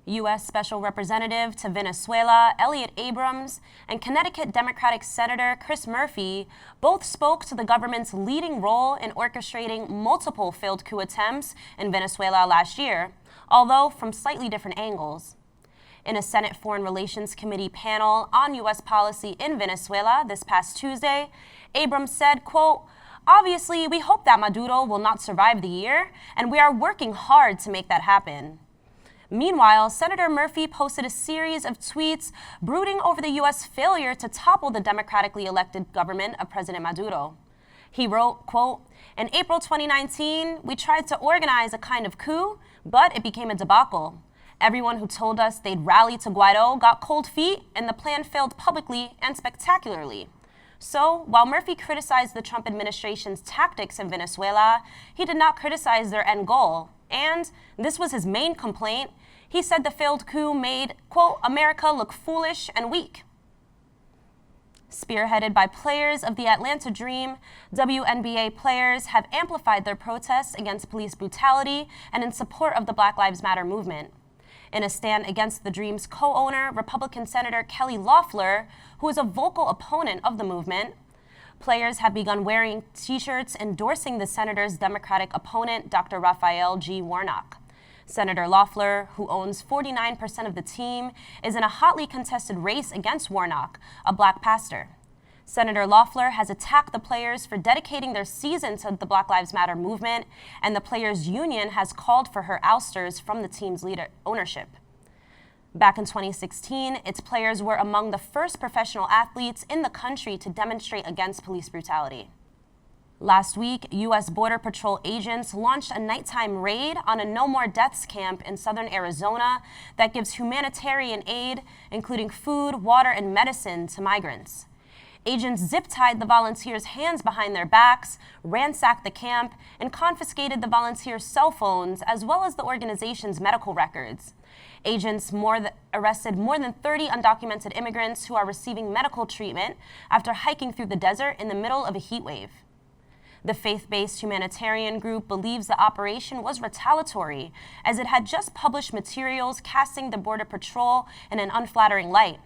U.S. Special Representative to Venezuela, Elliot Abrams, and Connecticut Democratic Senator Chris Murphy both spoke to the government's leading role in orchestrating multiple failed coup attempts in Venezuela last year, although from slightly different angles. In a Senate Foreign Relations Committee panel on U.S. policy in Venezuela this past Tuesday, Abrams said, quote, "Obviously, we hope that Maduro will not survive the year, and we are working hard to make that happen." Meanwhile, Senator Murphy posted a series of tweets brooding over the U.S. failure to topple the democratically elected government of President Maduro. He wrote, quote, "In April 2019, we tried to organize a kind of coup, but it became a debacle. Everyone who told us they'd rally to Guaido got cold feet, and the plan failed publicly and spectacularly." So, while Murphy criticized the Trump administration's tactics in Venezuela, he did not criticize their end goal. And this was his main complaint. He said the failed coup made, quote, "America look foolish and weak." Spearheaded by players of the Atlanta Dream, W.N.B.A. players have amplified their protests against police brutality and in support of the Black Lives Matter movement. In a stand against the Dream's co-owner, Republican Senator Kelly Loeffler, who is a vocal opponent of the movement, players have begun wearing T-shirts endorsing the senator's Democratic opponent, Dr. Raphael G. Warnock. Senator Loeffler, who owns 49% of the team, is in a hotly contested race against Warnock, a black pastor. Senator Loeffler has attacked the players for dedicating their season to the Black Lives Matter movement, and the players' union has called for her ousters from the team's ownership. Back in 2016, its players were among the first professional athletes in the country to demonstrate against police brutality. Last week, U.S. Border Patrol agents launched a nighttime raid on a No More Deaths camp in southern Arizona that gives humanitarian aid, including food, water, and medicine, to migrants. Agents zip-tied the volunteers' hands behind their backs, ransacked the camp, and confiscated the volunteers' cell phones, as well as the organization's medical records. Agents arrested more than 30 undocumented immigrants who are receiving medical treatment after hiking through the desert in the middle of a heat wave. The faith-based humanitarian group believes the operation was retaliatory, as it had just published materials casting the Border Patrol in an unflattering light.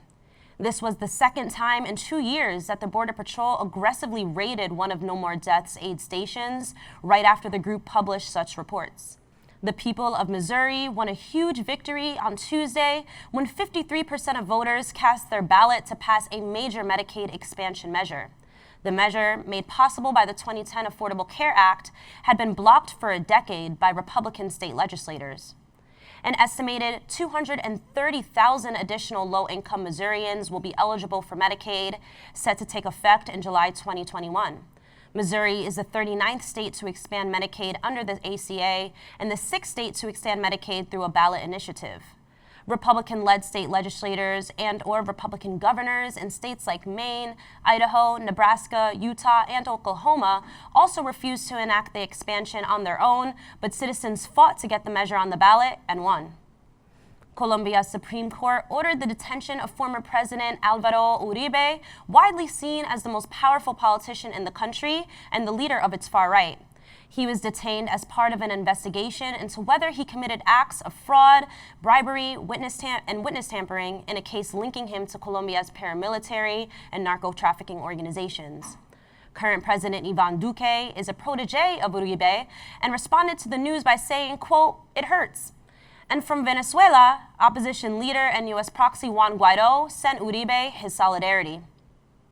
This was the second time in 2 years that the Border Patrol aggressively raided one of No More Deaths' aid stations right after the group published such reports. The people of Missouri won a huge victory on Tuesday when 53% of voters cast their ballot to pass a major Medicaid expansion measure. The measure, made possible by the 2010 Affordable Care Act, had been blocked for a decade by Republican state legislators. An estimated 230,000 additional low-income Missourians will be eligible for Medicaid, set to take effect in July 2021. Missouri is the 39th state to expand Medicaid under the ACA and the 6th state to extend Medicaid through a ballot initiative. Republican-led state legislators and/or Republican governors in states like Maine, Idaho, Nebraska, Utah, and Oklahoma also refused to enact the expansion on their own, but citizens fought to get the measure on the ballot and won. Colombia's Supreme Court ordered the detention of former President Álvaro Uribe, widely seen as the most powerful politician in the country and the leader of its far right. He was detained as part of an investigation into whether he committed acts of fraud, bribery, witness tampering in a case linking him to Colombia's paramilitary and narco-trafficking organizations. Current President Iván Duque is a protege of Uribe and responded to the news by saying, quote, "It hurts." And from Venezuela, opposition leader and U.S. proxy Juan Guaido sent Uribe his solidarity.